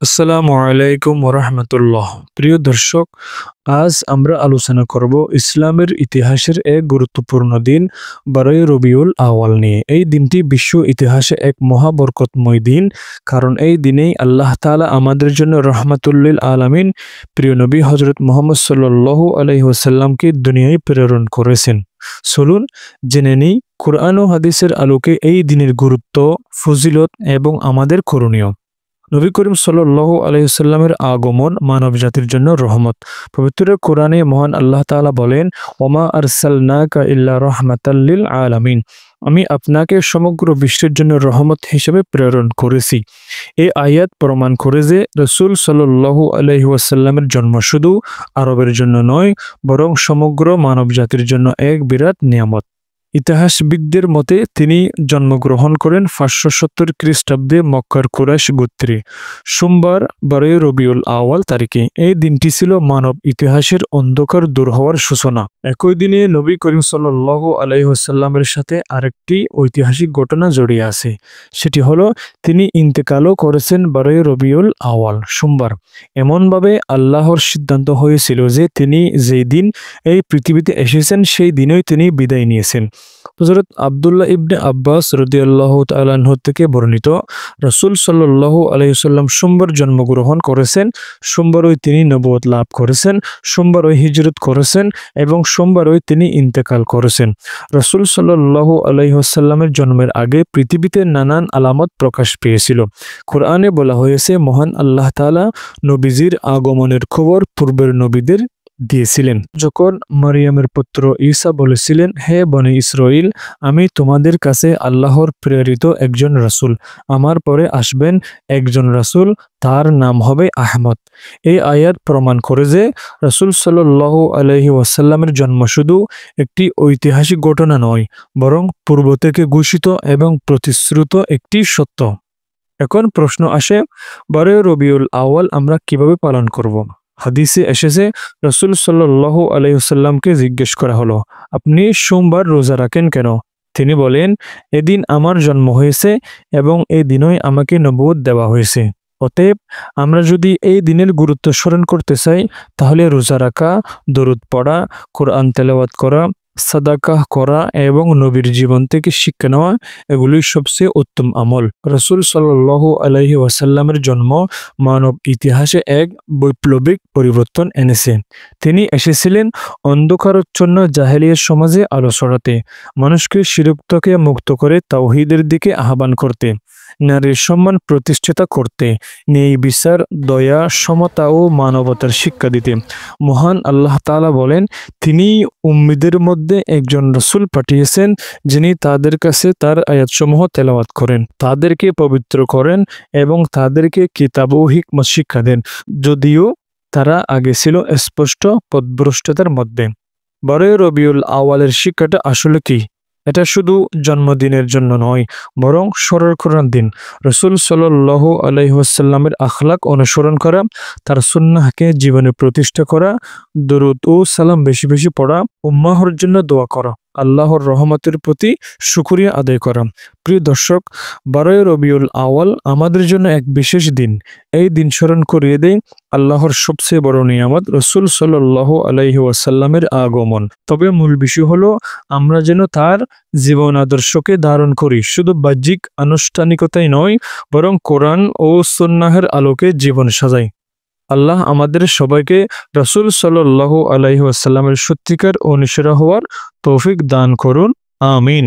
আসসালামু আলাইকুম ওরহমতুল্লাহ। প্রিয় দর্শক, আজ আমরা আলোচনা করব ইসলামের ইতিহাসের এক গুরুত্বপূর্ণ দিন 12ই রবিউল আওয়াল নিয়ে। এই দিনটি বিশ্ব ইতিহাসে এক মহাবরকতময় দিন, কারণ এই দিনেই আল্লাহ তাআলা আমাদের জন্য রহমাতুল্লিল আলামিন প্রিয় নবী হজরত মুহাম্মদ সাল্লাল্লাহু আলাইহি ওয়াসাল্লামকে দুনিয়ায় প্রেরণ করেছেন। চলুন জেনে নিই কোরআন ও হাদিসের আলোকে এই দিনের গুরুত্ব, ফজিলত এবং আমাদের করণীয়। নবী করিম সাল্লাল্লাহু আলাইহি ওয়াসাল্লামের আগমন মানবজাতির জন্য রহমত। পবিত্র কোরআনে মহান আল্লাহ তাআলা বলেন, ওমা আরসালনাকা ইল্লা রাহমাতাল লিল আলামিন। আমি আপনাকে সমগ্র বিশ্বের জন্য রহমত হিসেবে প্রেরণ করেছি। এই আয়াত প্রমাণ করে যে রাসূল সাল্লাল্লাহু আলাইহি ওয়াসাল্লামের জন্ম শুধু আরবের জন্য নয়, বরং সমগ্র মানবজাতির জন্য এক বিরাট নিয়ামত। ইতিহাসবিদদের মতে তিনি জন্মগ্রহণ করেন 570 খ্রিস্টাব্দে মক্কার কুরাইশ গোত্রে সোমবার 12 রবিউল আওয়াল তারিখে। এই দিনটি ছিল মানব ইতিহাসের অন্ধকার দূর হওয়ার সূচনা। একই দিনে নবী করিম সাল্লাল্লাহু আলাইহি ওয়াসাল্লামের সাথে আরেকটি ঐতিহাসিক ঘটনা জড়িয়ে আছে। সেটি হলো তিনি ইন্তেকালও করেছেন 12 রবিউল আওয়াল সোমবার। এমনভাবে আল্লাহর সিদ্ধান্ত হয়েছিল যে তিনি যেই দিন এই পৃথিবীতে এসেছেন সেই দিনেই তিনি বিদায় নিয়েছেন। হযরত আব্দুল্লাহ ইবনে আব্বাস রাদিয়াল্লাহু তাআলা আনহু থেকে বর্ণিত, রাসূল সাল্লাল্লাহু আলাইহি ওয়াসাল্লাম সোমবার জন্মগ্রহণ করেছেন, সোমবারই তিনি নবুয়ত লাভ করেছেন, সোমবারই হিজরত করেছেন এবং সোমবারই তিনি ইন্তেকাল করেছেন। রাসূল সাল্লাল্লাহু আলাইহি ওয়াসাল্লামের জন্মের আগে পৃথিবীতে নানান আলামত প্রকাশ পেয়েছিল। কোরআনে বলা হয়েছে, মহান আল্লাহ তাআলা নবীজির আগমনের খবর পূর্বের নবীদের দিয়েছিলেন। যখন মারিয়ামের পুত্র ঈসা বলেছিলেন, হে বনী ইসরাইল, আমি তোমাদের কাছে আল্লাহর প্রেরিত একজন রাসূল, আমার পরে আসবেন একজন রাসূল, তার নাম হবে আহমদ। এই আয়াত প্রমাণ করে যে রাসূল সাল্লাল্লাহু আলাইহি ওয়াসাল্লামের জন্ম শুধু একটি ঐতিহাসিক ঘটনা নয়, বরং পূর্ব থেকে ঘোষিত এবং প্রতিশ্রুত একটি সত্য। এখন প্রশ্ন আসে, 12 রবিউল আওয়াল আমরা কিভাবে পালন করব? হাদিসে এসেছে, রাসূল সাল্লাল্লাহু আলাইহি ওয়াসাল্লামকে জিজ্ঞেস করা হলো, আপনি সোমবার রোজা রাখেন কেন? তিনি বলেন, এদিন আমার জন্ম হয়েছে এবং এই দিনই আমাকে নবুয়ত দেওয়া হয়েছে। অতএব আমরা যদি এই দিনের গুরুত্ব স্মরণ করতে চাই, তাহলে রোজা রাখা, দরুদ পড়া, কোরআন তেলাওয়াত করা, সাদাকাহ করা এবং নবীর জীবন থেকে শিক্ষা নেওয়া, এগুলোই সবচেয়ে উত্তম আমল। রাসূল সাল্লাল্লাহু আলাইহি ওয়াসাল্লামের জন্ম মানব ইতিহাসে এক বৈপ্লবিক পরিবর্তন এনেছে। তিনি এসেছিলেন অন্ধকারাচ্ছন্ন জাহেলিয়াত সমাজে আলো ছড়াতে, মানুষকে শিরক থেকে মুক্ত করে তাওহীদের দিকে আহ্বান করতে, নারীর সম্মান প্রতিষ্ঠিত করতে, ন্যায় বিচার, দয়া, সমতা ও মানবতার শিক্ষা দিতে। মহান আল্লাহ তাআলা বলেন, তিনি উম্মীদের মধ্যে একজন রাসূল পাঠিয়েছেন, যিনি তাদের কাছে তার আয়াতসমূহ তেলাওয়াত করেন, তাদেরকে পবিত্র করেন এবং তাদেরকে কিতাব ও হিকমত শিক্ষা দেন, যদিও তারা আগে ছিল স্পষ্ট পথভ্রষ্টতার মধ্যে। 12 রবিউল আওয়ালের শিক্ষাটা আসলে কি? এটা শুধু জন্মদিনের জন্য নয়, বরং স্মরণ করার দিন। রাসূল সাল্লাল্লাহু আলাইহি ওয়াসাল্লামের আখলাক অনুসরণ করা, তার সুন্নাহকে জীবনে প্রতিষ্ঠা করা, দরুদ ও সালাম বেশি বেশি পড়া, উম্মাহর জন্য দোয়া করা, আল্লাহর রহমতের প্রতি শুকরিয়া আদায় করা। প্রিয় দর্শক, 12 রবিউল আওয়াল আমাদের জন্য এক বিশেষ দিন। এই দিন স্মরণ করিয়ে দেয় আল্লাহর সবচেয়ে বড় নিয়ামত রাসূল সাল্লাল্লাহু আলাইহি ওয়াসাল্লামের আগমন। তবে মূল বিষয় হলো আমরা যেন তার জীবন আদর্শকে ধারণ করি, শুধু বাহ্যিক আনুষ্ঠানিকতাই নয়, বরং কোরআন ও সুন্নাহের আলোকে জীবন সাজাই। আল্লাহ আমাদের সবাইকে রাসূল সাল্লাল্লাহু আলাইহি ওয়াসাল্লামের সত্যিকার অনুসারী হওয়ার তৌফিক দান করুন। আমিন।